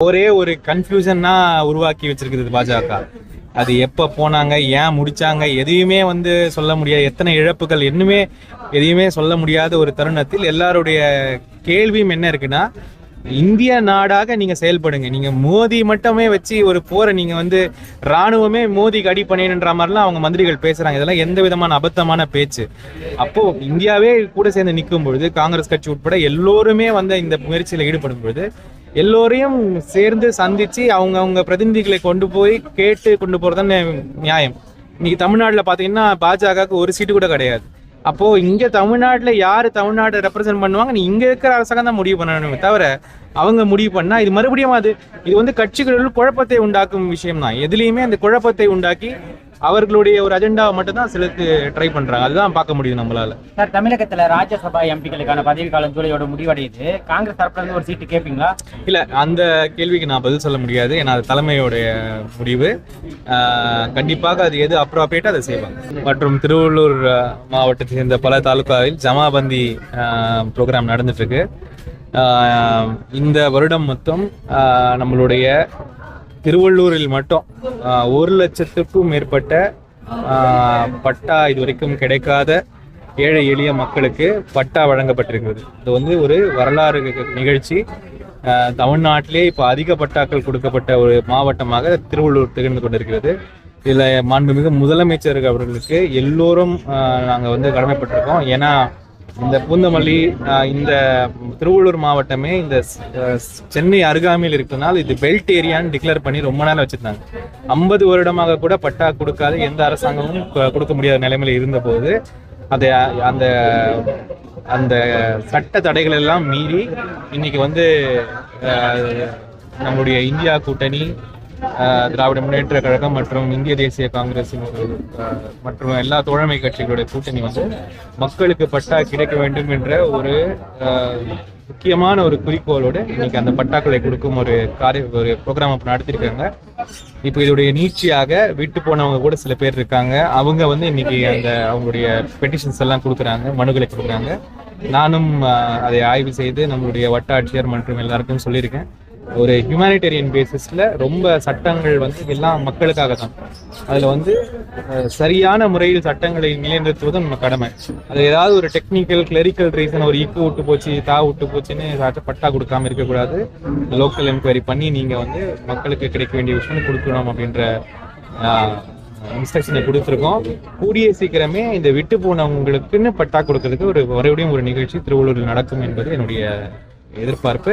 ஒரே ஒரு கன்ஃபியூஷன்னா உருவாக்கி வச்சிருக்குது பாஜக. அது எப்ப போனாங்க, ஏன் முடிச்சாங்க, எதையுமே சொல்ல முடியாது. எத்தனை இழப்புகள் இன்னுமே எதையுமே சொல்ல முடியாத ஒரு தருணத்தில் எல்லாருடைய கேள்வியும் என்ன இருக்குன்னா, இந்திய நாடாக நீங்க செயல்படுங்க. நீங்க மோதி மட்டுமே வச்சு ஒரு போரை நீங்க ராணுவமே மோதிக்கு அடி பண்ணின்ற மாதிரிலாம் அவங்க மந்திரிகள் பேசுறாங்க. இதெல்லாம் எந்த விதமான அபத்தமான பேச்சு. அப்போ இந்தியாவே கூட சேர்ந்து நிற்கும் பொழுது, காங்கிரஸ் கட்சி உட்பட எல்லோருமே இந்த முயற்சியில் ஈடுபடும் பொழுது எல்லோரையும் சேர்ந்து சந்திச்சு அவங்க பிரதிநிதிகளை கொண்டு போய் கேட்டு கொண்டு போறதுன்னு நியாயம். இன்னைக்கு தமிழ்நாட்டில் பாத்தீங்கன்னா பாஜகவுக்கு ஒரு சீட்டு கூட கிடையாது. அப்போ இங்க தமிழ்நாட்டுல யாரு தமிழ்நாட்டை ரெப்ரசென்ட் பண்ணுவாங்க, நீ இங்க இருக்கிற அரசாங்கம் தான் முடிவு பண்ணணுமே தவிர அவங்க முடிவு பண்ணா இது மறுபடியும் இது கட்சிகளுள் குழப்பத்தை உண்டாக்கும் விஷயம் தான். எதுலையுமே அந்த குழப்பத்தை உண்டாக்கி அவர்களுடைய ஒரு அஜெண்டாவை மட்டும் தான் சிலருக்கு ட்ரை பண்றாங்க. அதுதான் பார்க்க முடியுது நம்மளால. சார், தமிழகத்துல ராஜ்யசபா எம்பிக்களுக்கான பதவி காலம் ஜூலையோட முடிவடையுது. காங்கிரஸ் தரப்புல ஒரு சீட்டு கேட்பீங்களா? இல்ல, அந்த கேள்விக்கு நான் பதில் சொல்ல முடியாது. ஏன்னா அது தலைமையோடைய முடிவு. கண்டிப்பாக அது எது அப்ராப்ரியேட்டோ அதை செய்வாங்க. மற்றும் திருவள்ளூர் மாவட்டத்தை சேர்ந்த பல தாலுகாவில் ஜமாபந்தி ப்ரோக்ராம் நடந்துட்டு இருக்கு. இந்த வருடம் மொத்தம் நம்மளுடைய திருவள்ளூரில் மட்டும் 1,00,000க்கும் மேற்பட்ட பட்டா இதுவரைக்கும் கிடைக்காத ஏழை எளிய மக்களுக்கு பட்டா வழங்கப்பட்டிருக்கிறது. இது ஒரு வரலாறு நிகழ்ச்சி. தமிழ்நாட்டிலே இப்போ அதிக பட்டாக்கள் கொடுக்கப்பட்ட ஒரு மாவட்டமாக திருவள்ளூர் திகழ்ந்து கொண்டிருக்கிறது. இதில் மாண்புமிகு முதலமைச்சர் அவர்களுக்கு எல்லோரும் நாங்கள் கடமைப்பட்டிருக்கோம். ஏன்னா இந்த பூந்தமல்லி, இந்த திருவள்ளூர் மாவட்டமே இந்த சென்னை அருகாமையில் இருக்கிறதுனால இது பெல்ட் ஏரியான்னு டிக்ளேர் பண்ணி ரொம்ப நாள் வச்சிருந்தாங்க. 50 வருடமாக கூட பட்டா கொடுக்காத எந்த அரசாங்கமும் கொடுக்க முடியாத நிலைமையில இருந்த போது அதை அந்த அந்த சட்ட தடைகள் எல்லாம் மீறி இன்னைக்கு நம்முடைய இந்தியா கூட்டணி, திராவிட முன்னேற்ற கழகம் மற்றும் இந்திய தேசிய காங்கிரஸ் மற்றும் எல்லா தோழமை கட்சிகளுடைய கூட்டணி மக்களுக்கு பட்டா கிடைக்க வேண்டும் என்ற ஒரு முக்கியமான ஒரு குறிக்கோளோடு இன்னைக்கு அந்த பட்டாக்களை கொடுக்கும் ஒரு ப்ரோக்ராம் நடத்திருக்காங்க. இப்போ இதோடைய நீட்சியாக விட்டு போனவங்க கூட சில பேர் இருக்காங்க. அவங்க இன்னைக்கு அவங்களுடைய பெட்டிஷன்ஸ் எல்லாம் கொடுக்குறாங்க, மனுக்களை கொடுக்குறாங்க. நானும் அதை ஆய்வு செய்து நம்மளுடைய வட்டாட்சியர் மற்றும் எல்லாருக்கும் சொல்லியிருக்கேன். ஒரு ஹியூமானிட்டேரியன் பேசிஸ்ல ரொம்ப சட்டங்கள் எல்லாம் மக்களுக்காக தான். அதுல சரியான முறையில் சட்டங்களை நிலைநிறுத்துவது நம்ம கடமை. அது ஏதாவது ஒரு டெக்னிக்கல் கிளரிக்கல் ரீசன், ஒரு இக்கு விட்டு போச்சு, விட்டு போச்சுன்னு பட்டா கொடுக்காம இருக்கக்கூடாது. லோக்கல் என்கொயரி பண்ணி நீங்க மக்களுக்கு கிடைக்க வேண்டிய விஷயம் கொடுக்கணும் அப்படின்ற இன்ஸ்ட்ரக்ஷனை கொடுத்துருக்கோம். கூடிய சீக்கிரமே இந்த விட்டு போனவங்களுக்குன்னு பட்டா கொடுக்கறதுக்கு மறுபடியும் ஒரு நிகழ்ச்சி திருவள்ளூரில் நடக்கும் என்பது என்னுடைய எதிர்பார்ப்பு.